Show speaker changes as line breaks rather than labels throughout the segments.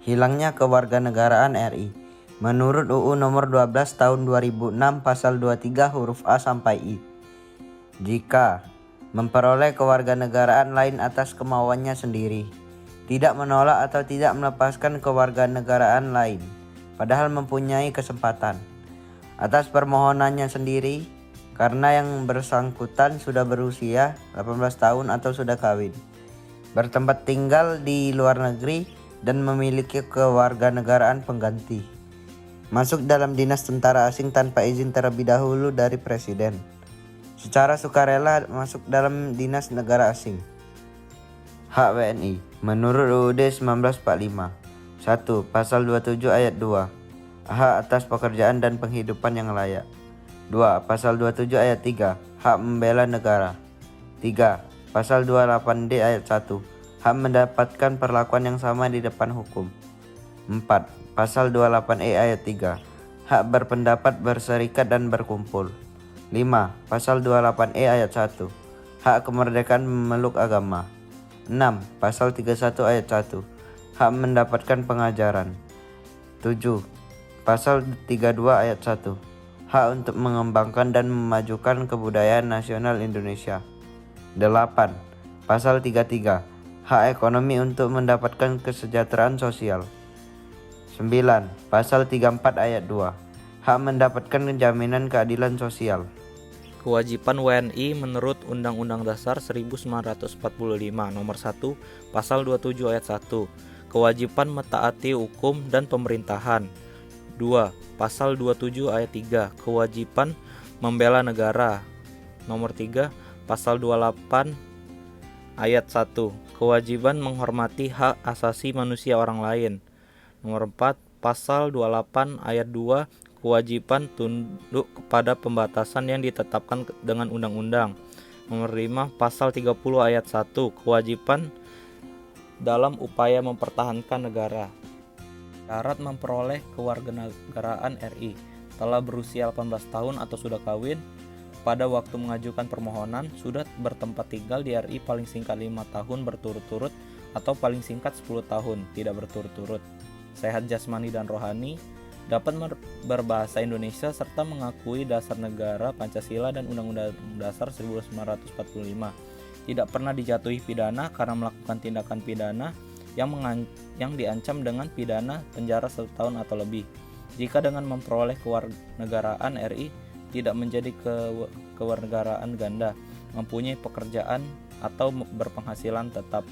Hilangnya kewarganegaraan RI. Menurut UU nomor 12 tahun 2006 pasal 23 huruf A sampai I. Jika memperoleh kewarganegaraan lain atas kemauannya sendiri, tidak menolak atau tidak melepaskan kewarganegaraan lain, padahal mempunyai kesempatan, atas permohonannya sendiri, karena yang bersangkutan sudah berusia 18 tahun atau sudah kawin, bertempat tinggal di luar negeri, dan memiliki kewarganegaraan pengganti, masuk dalam dinas tentara asing tanpa izin terlebih dahulu dari presiden, secara sukarela masuk dalam dinas negara asing. Hak WNI menurut UUD 1945. 1. Pasal 27 ayat 2. Hak atas pekerjaan dan penghidupan yang layak. 2. Pasal 27 ayat 3. Hak membela negara. 3. Pasal 28D ayat 1. Hak mendapatkan perlakuan yang sama di depan hukum. 4. Pasal 28E ayat 3. Hak berpendapat, berserikat, dan berkumpul. 5. Pasal 28E ayat 1. Hak kemerdekaan memeluk agama. 6. Pasal 31 ayat 1. Hak mendapatkan pengajaran. 7. Pasal 32 ayat 1. Hak untuk mengembangkan dan memajukan kebudayaan nasional Indonesia. 8. Pasal 33. Hak ekonomi untuk mendapatkan kesejahteraan sosial. 9. Pasal 34 ayat 2. Hak mendapatkan jaminan keadilan sosial.
Kewajiban WNI menurut Undang-Undang Dasar 1945 Nomor 1 Pasal 27 ayat 1. Kewajiban mentaati hukum dan pemerintahan. 2. Pasal 27 ayat 3. Kewajiban membela negara. Nomor 3 Pasal 28 ayat 1. Kewajiban menghormati hak asasi manusia orang lain. Nomor 4 Pasal 28 ayat 2. Kewajiban tunduk kepada pembatasan yang ditetapkan dengan undang-undang. Nomor 5 Pasal 30 ayat 1. Kewajiban dalam upaya mempertahankan negara. Syarat memperoleh kewarganegaraan RI: telah berusia 18 tahun atau sudah kawin, pada waktu mengajukan permohonan sudah bertempat tinggal di RI paling singkat 5 tahun berturut-turut atau paling singkat 10 tahun tidak berturut-turut, sehat jasmani dan rohani, dapat berbahasa Indonesia serta mengakui dasar negara Pancasila dan Undang-Undang Dasar 1945, tidak pernah dijatuhi pidana karena melakukan tindakan pidana yang diancam dengan pidana penjara 1 tahun atau lebih. Jika dengan memperoleh kewarganegaraan RI tidak menjadi kewarganegaraan ganda, mempunyai pekerjaan atau berpenghasilan tetap,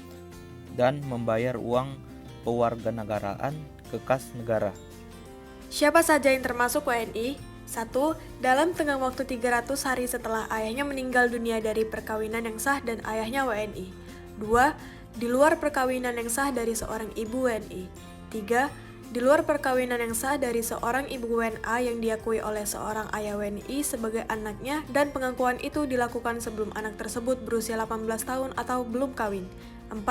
dan membayar uang kewarganegaraan ke kas negara.
Siapa saja yang termasuk WNI? 1. Dalam tenggang waktu 300 hari setelah ayahnya meninggal dunia dari perkawinan yang sah dan ayahnya WNI. 2. Di luar perkawinan yang sah dari seorang ibu WNI. 3. Di luar perkawinan yang sah dari seorang ibu WNA yang diakui oleh seorang ayah WNI sebagai anaknya dan pengakuan itu dilakukan sebelum anak tersebut berusia 18 tahun atau belum kawin. 4.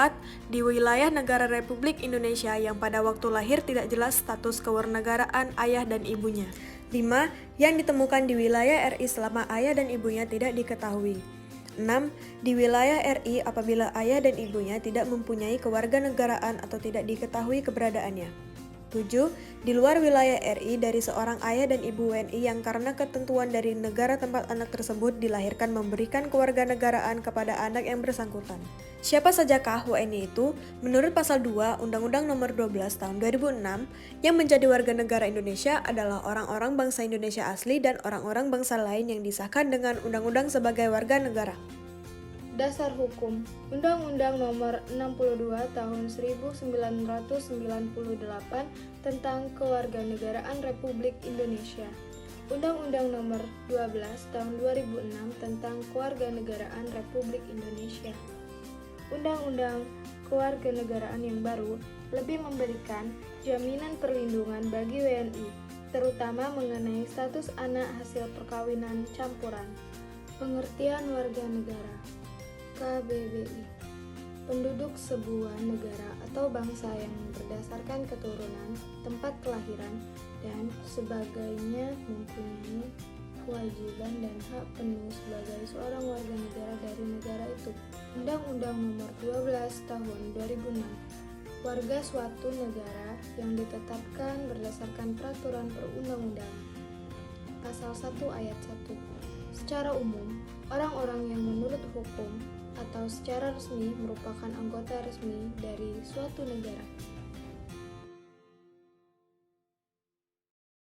Di wilayah negara Republik Indonesia yang pada waktu lahir tidak jelas status kewarganegaraan ayah dan ibunya. 5. Yang ditemukan di wilayah RI selama ayah dan ibunya tidak diketahui. 6. Di wilayah RI apabila ayah dan ibunya tidak mempunyai kewarganegaraan atau tidak diketahui keberadaannya. 7. Di luar wilayah RI dari seorang ayah dan ibu WNI yang karena ketentuan dari negara tempat anak tersebut dilahirkan memberikan kewarganegaraan kepada anak yang bersangkutan. Siapa sajakah WNI itu? Menurut Pasal 2 Undang-Undang Nomor 12 Tahun 2006, yang menjadi warga negara Indonesia adalah orang-orang bangsa Indonesia asli dan orang-orang bangsa lain yang disahkan dengan undang-undang sebagai warga negara.
Dasar Hukum Undang-Undang Nomor 62 Tahun 1998 tentang Kewarganegaraan Republik Indonesia. Undang-Undang Nomor 12 Tahun 2006 tentang Kewarganegaraan Republik Indonesia. Undang-Undang Kewarganegaraan yang baru lebih memberikan jaminan perlindungan bagi WNI, terutama mengenai status anak hasil perkawinan campuran. Pengertian warga negara. KBBI, penduduk sebuah negara atau bangsa yang berdasarkan keturunan, tempat kelahiran, dan sebagainya mempunyai kewajiban dan hak penuh sebagai seorang warga negara dari negara itu. Undang-Undang Nomor 12 Tahun 2006 warga suatu negara yang ditetapkan berdasarkan peraturan perundang-undangan. Pasal 1 ayat 1. Secara umum, orang-orang yang menurut hukum atau secara resmi merupakan anggota resmi dari suatu negara.